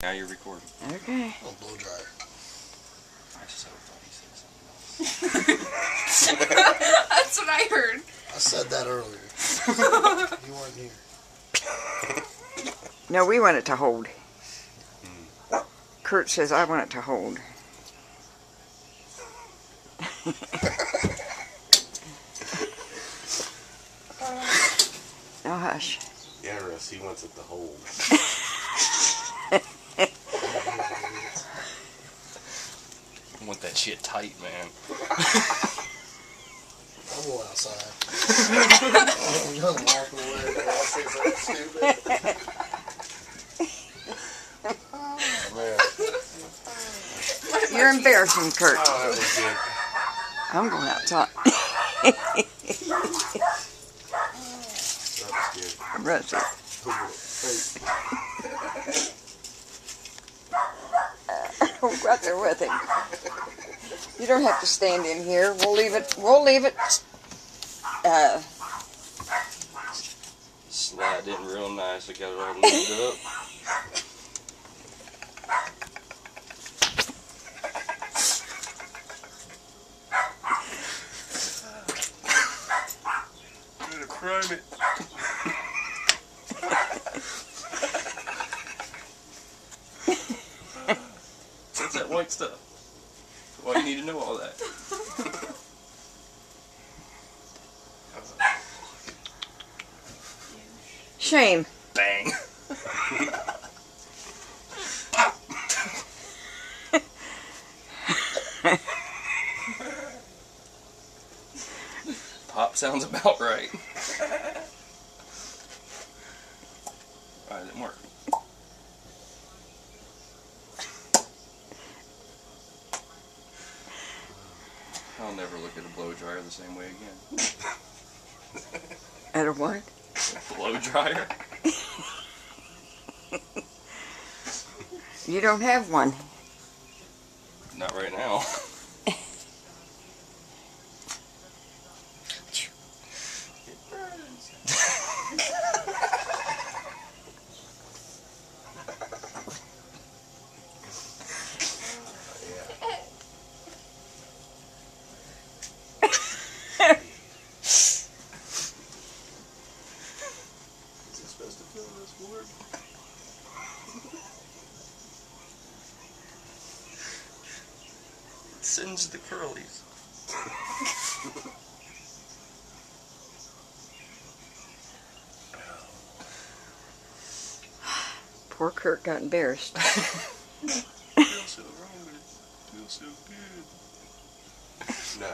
Now you're recording. Okay. Oh, blow dryer. I so thought he said something else. That's what I heard. I said that earlier. You weren't here. No, we want it to hold. Kurt says, I want it to hold. Oh, hush. Yeah, Russ, he wants it to hold. I want that shit tight, man. I'm going outside. I'm gonna walk away. I say something stupid. Oh, man. You're embarrassing, Kurt. Oh, that was good. I'm going outside. That was good. Rusty. Oh, right there with him. You don't have to stand in here. We'll leave it. Slide in real nice. I got it all lubed up. I'm gonna crime it. What's that white stuff? Why you need to know all that? Shame. Bang. Pop sounds about right. Why didn't work? I'll never look at a blow dryer the same way again. At a what? A blow dryer? You don't have one. Not right now. It burns. Is it supposed to feel this warm? It sends the curlies. Poor Kurt got embarrassed. Feels so wrong, but it feels so good. No.